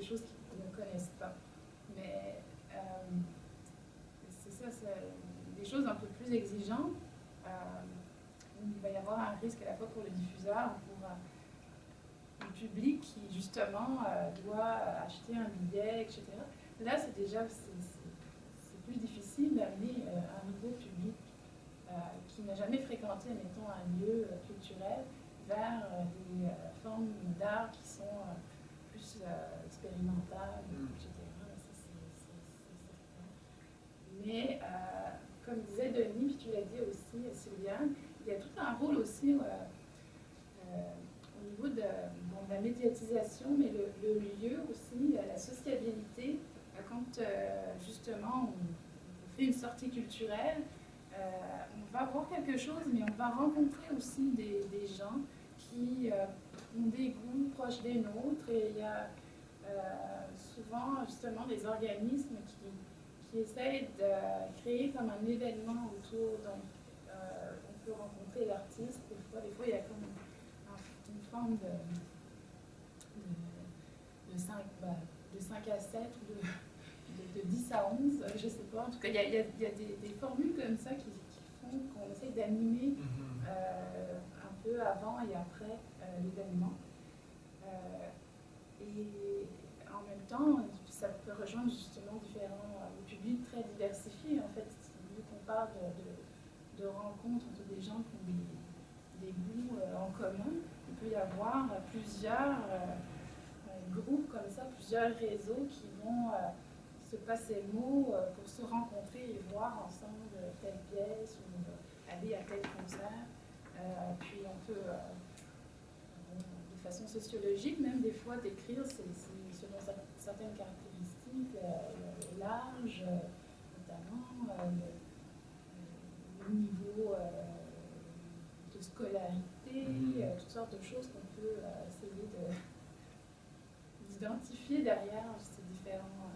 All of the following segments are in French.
choses qu'ils ne connaissent pas. Mais c'est ça, c'est des choses un peu plus exigeantes. Il va y avoir un risque à la fois pour le diffuseur, pour le public qui justement doit acheter un billet, etc. Là, c'est déjà c'est plus difficile d'amener un nouveau public qui n'a jamais fréquenté, mettons, un lieu culturel vers des formes d'art qui sont plus expérimentales, etc. Mais, comme disait Denis, puis tu l'as dit aussi, Sylviane, il y a tout un rôle aussi au niveau de la médiatisation, mais le lieu aussi, la sociabilité. Quand justement on fait une sortie culturelle, on va voir quelque chose, mais on va rencontrer aussi des gens qui ont des goûts proches des nôtres. Et il y a souvent justement des organismes qui essayent de créer comme un événement autour. Donc, on peut rencontrer l'artiste. Des fois, il y a comme une forme de 5 à 7 ou de 10 à 11, je ne sais pas. En tout cas, il y a des formules comme ça qui font qu'on essaie d'animer un peu avant et après l'événement. Et en même temps, ça peut rejoindre justement différents publics très diversifiés. En fait, vu qu'on parle de rencontres entre des gens qui ont des goûts en commun, il peut y avoir plusieurs groupes comme ça, plusieurs réseaux qui vont se passer le mot pour se rencontrer et voir ensemble telle pièce ou aller à tel concert. Puis on peut, de façon sociologique, même des fois décrire selon certaines caractéristiques, l'âge, notamment, le niveau de scolarité, toutes sortes de choses qu'on peut essayer d'identifier derrière ces différents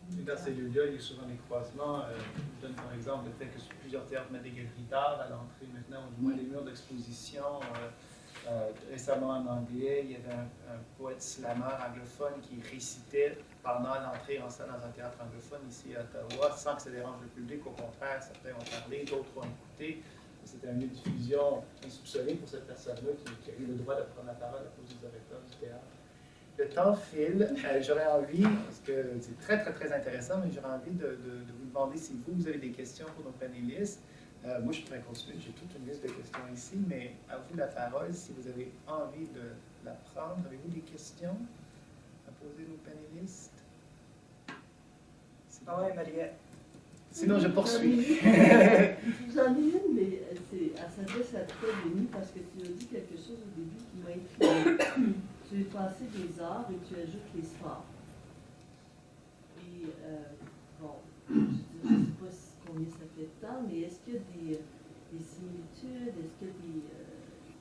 publics. Dans ces lieux-là, il y a souvent des croisements. Je donne par exemple le fait que plusieurs théâtres mettent des galeries d'art à l'entrée maintenant, ou du moins des murs d'exposition. Récemment en anglais, il y avait un poète slammer anglophone qui récitait pendant l'entrée en scène dans un théâtre anglophone ici à Ottawa, sans que ça dérange le public. Au contraire, certains ont parlé, d'autres ont écouté. C'était un lieu de diffusion insoupçonné pour cette personne-là qui a eu le droit de prendre la parole à cause du directeur du théâtre. Le temps file. J'aurais envie, parce que c'est très, très, très intéressant, mais j'aurais envie de vous demander si vous avez des questions pour nos panélistes. Moi, je pourrais continuer. J'ai toute une liste de questions ici, mais à vous la parole si vous avez envie de la prendre. Avez-vous des questions à poser aux panélistes? Ah ouais, Maria. Sinon, je poursuis. Vous en ai une, mais elle s'adresse à toi, Denis, parce que tu as dit quelque chose au début qui m'a intrigué. Tu as passé des arts et tu ajoutes les sports. Et, bon, je ne sais pas combien ça fait de temps, mais est-ce qu'il y a des similitudes? Est-ce qu'il y a des...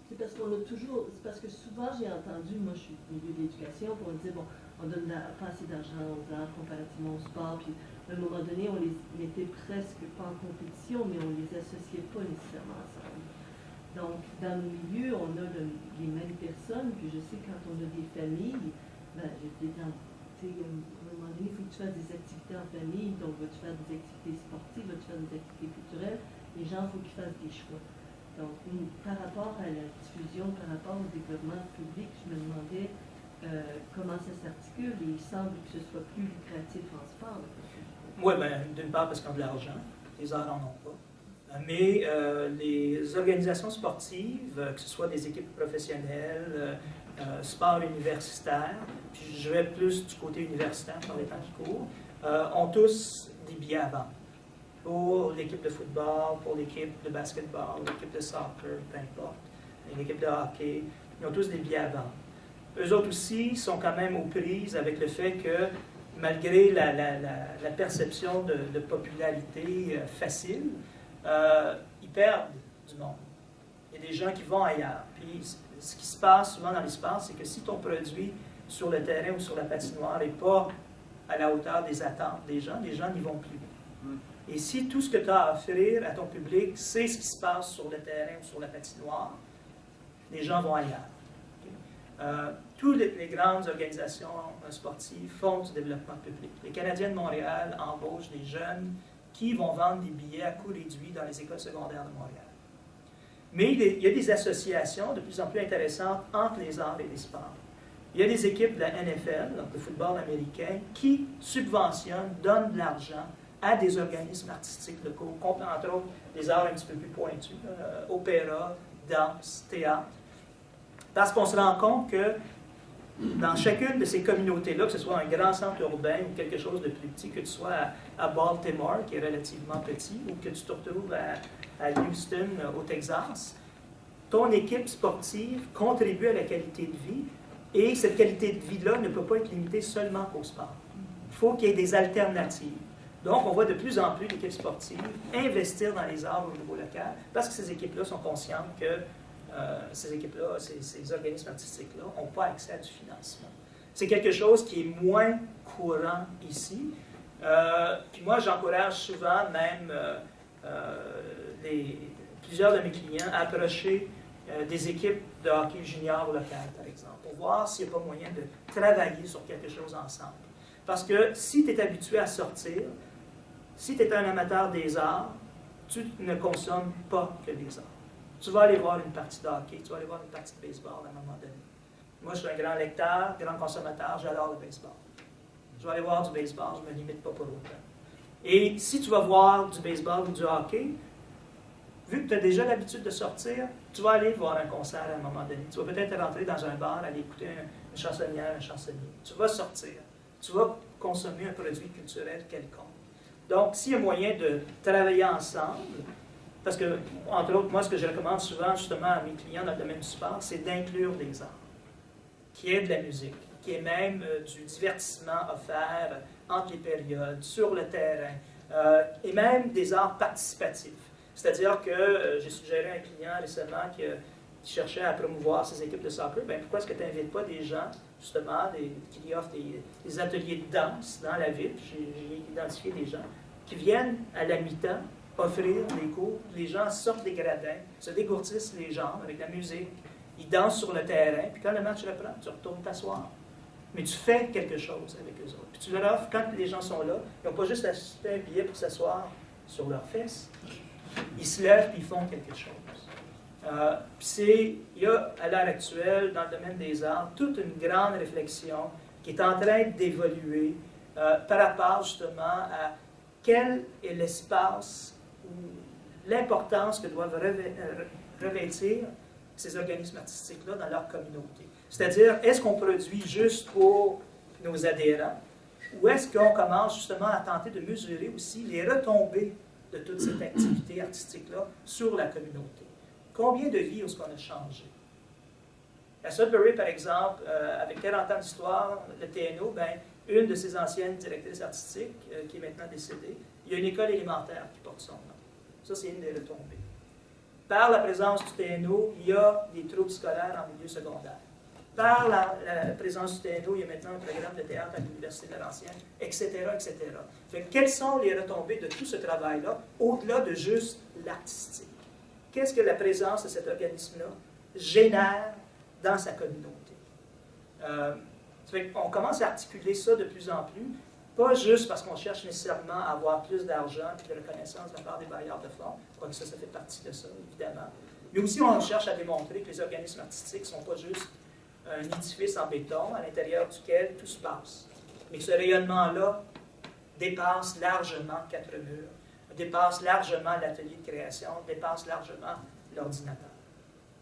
c'est parce qu'on a toujours... C'est parce que souvent, j'ai entendu, moi, je suis au milieu de l'éducation, puis on disait, bon, on donne pas assez d'argent aux arts comparativement au sport, puis à un moment donné, on les mettait presque pas en compétition, mais on les associait pas nécessairement ensemble. Donc, dans nos milieux, on a les mêmes personnes, puis je sais quand on a des familles, ben, j'étais dans, tu sais, à un moment donné, il faut que tu fasses des activités en famille, donc vas-tu faire des activités sportives, vas-tu faire des activités culturelles, les gens, il faut qu'ils fassent des choix. Donc, par rapport à la diffusion, par rapport au développement public, je me demandais comment ça s'articule, et il semble que ce soit plus lucratif en sport. Oui, bien, d'une part parce qu'on a de l'argent, les arts n'en ont pas. Mais les organisations sportives, que ce soit des équipes professionnelles, sport universitaire, puis je vais plus du côté universitaire par les temps qui courent, ont tous des billets à vendre. Pour l'équipe de football, pour l'équipe de basketball, l'équipe de soccer, peu importe, l'équipe de hockey, ils ont tous des billets à vendre. Eux autres aussi sont quand même aux prises avec le fait que malgré la perception de popularité facile, ils perdent du monde. Il y a des gens qui vont ailleurs. Puis ce qui se passe souvent dans les sports, c'est que si ton produit sur le terrain ou sur la patinoire n'est pas à la hauteur des attentes des gens n'y vont plus. Et si tout ce que tu as à offrir à ton public, c'est ce qui se passe sur le terrain ou sur la patinoire, les gens vont ailleurs. toutes les grandes organisations sportives font du développement public. Les Canadiens de Montréal embauchent des jeunes qui vont vendre des billets à coût réduit dans les écoles secondaires de Montréal. Mais il y a des associations de plus en plus intéressantes entre les arts et les sports. Il y a des équipes de la NFL, donc le football américain, qui subventionnent, donnent de l'argent à des organismes artistiques locaux, entre autres des arts un petit peu plus pointus, opéra, danse, théâtre. Parce qu'on se rend compte que dans chacune de ces communautés-là, que ce soit un grand centre urbain ou quelque chose de plus petit, que tu sois à Baltimore, qui est relativement petit, ou que tu te retrouves à Houston, au Texas, ton équipe sportive contribue à la qualité de vie, et cette qualité de vie-là ne peut pas être limitée seulement qu'au sport. Il faut qu'il y ait des alternatives. Donc, on voit de plus en plus d'équipes sportives investir dans les arts au niveau local, parce que ces équipes-là sont conscientes que ces équipes-là, ces organismes artistiques-là, n'ont pas accès à du financement. C'est quelque chose qui est moins courant ici. Puis moi, j'encourage souvent même plusieurs de mes clients à approcher des équipes de hockey junior local, par exemple, pour voir s'il n'y a pas moyen de travailler sur quelque chose ensemble. Parce que si tu es habitué à sortir, si tu es un amateur des arts, tu ne consommes pas que des arts. Tu vas aller voir une partie de hockey, tu vas aller voir une partie de baseball à un moment donné. Moi, je suis un grand lecteur, grand consommateur, j'adore le baseball. Je vais aller voir du baseball, je ne me limite pas pour autant. Et si tu vas voir du baseball ou du hockey, vu que tu as déjà l'habitude de sortir, tu vas aller voir un concert à un moment donné. Tu vas peut-être rentrer dans un bar, aller écouter une chansonnière, un chansonnier. Tu vas sortir. Tu vas consommer un produit culturel quelconque. Donc, s'il y a moyen de travailler ensemble, parce que, entre autres, moi, ce que je recommande souvent, justement, à mes clients dans le domaine du sport, c'est d'inclure des arts, qui est de la musique, qui est même du divertissement offert entre les périodes, sur le terrain, et même des arts participatifs. C'est-à-dire que j'ai suggéré à un client récemment qui cherchait à promouvoir ses équipes de soccer, bien, pourquoi est-ce que tu n'invites pas des gens, justement, qui lui offrent des ateliers de danse dans la ville? J'ai identifié des gens qui viennent à la mi-temps offrir des cours. Les gens sortent des gradins, se dégourdissent les jambes avec la musique, ils dansent sur le terrain, puis quand le match reprend, tu retournes t'asseoir. Mais tu fais quelque chose avec eux autres. Puis tu leur offres, quand les gens sont là, ils n'ont pas juste acheté un billet pour s'asseoir sur leurs fesses. Ils se lèvent et ils font quelque chose. Il y a, à l'heure actuelle, dans le domaine des arts, toute une grande réflexion qui est en train d'évoluer par rapport justement à quel est l'espace ou l'importance que doivent revêtir ces organismes artistiques-là dans leur communauté. C'est-à-dire, est-ce qu'on produit juste pour nos adhérents ou est-ce qu'on commence justement à tenter de mesurer aussi les retombées de toute cette activité artistique-là sur la communauté? Combien de vies est-ce qu'on a changé? À Sudbury, par exemple, avec 40 ans d'histoire, le TNO, ben, une de ses anciennes directrices artistiques, qui est maintenant décédée, il y a une école élémentaire qui porte son nom. Ça, c'est une des retombées. Par la présence du TNO, il y a des troubles scolaires en milieu secondaire. Par la présence du TNO, il y a maintenant un programme de théâtre à l'Université de Laurentienne, etc., etc. Fait que quelles sont les retombées de tout ce travail-là, au-delà de juste l'artistique? Qu'est-ce que la présence de cet organisme-là génère dans sa communauté? On commence à articuler ça de plus en plus, pas juste parce qu'on cherche nécessairement à avoir plus d'argent et de reconnaissance de la part des bailleurs de fonds, quoique ça fait partie de ça, évidemment, mais aussi on cherche à démontrer que les organismes artistiques ne sont pas juste un édifice en béton à l'intérieur duquel tout se passe, mais que ce rayonnement-là dépasse largement 4 murs, dépasse largement l'atelier de création, dépasse largement l'ordinateur,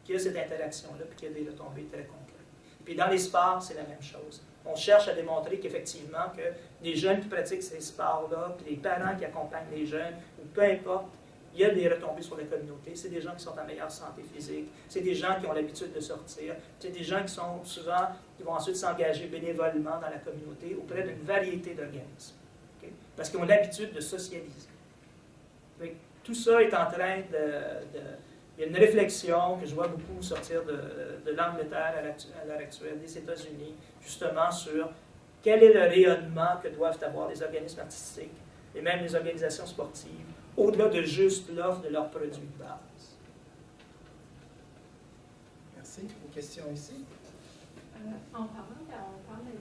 qu'il y a cette interaction-là et qu'il y a des retombées très concrètes. Puis dans les sports, c'est la même chose. On cherche à démontrer qu'effectivement, que les jeunes qui pratiquent ces sports-là, puis les parents qui accompagnent les jeunes, ou peu importe, il y a des retombées sur la communauté. C'est des gens qui sont en meilleure santé physique, c'est des gens qui ont l'habitude de sortir, c'est des gens qui sont souvent, qui vont ensuite s'engager bénévolement dans la communauté auprès d'une variété d'organismes. Okay? Parce qu'ils ont l'habitude de socialiser. Donc, tout ça est en train il y a une réflexion que je vois beaucoup sortir de l'Angleterre à l'heure actuelle, des États-Unis, justement sur quel est le rayonnement que doivent avoir les organismes artistiques et même les organisations sportives, au-delà de juste l'offre de leurs produits de base. Merci. Une question ici? En parlant, on parle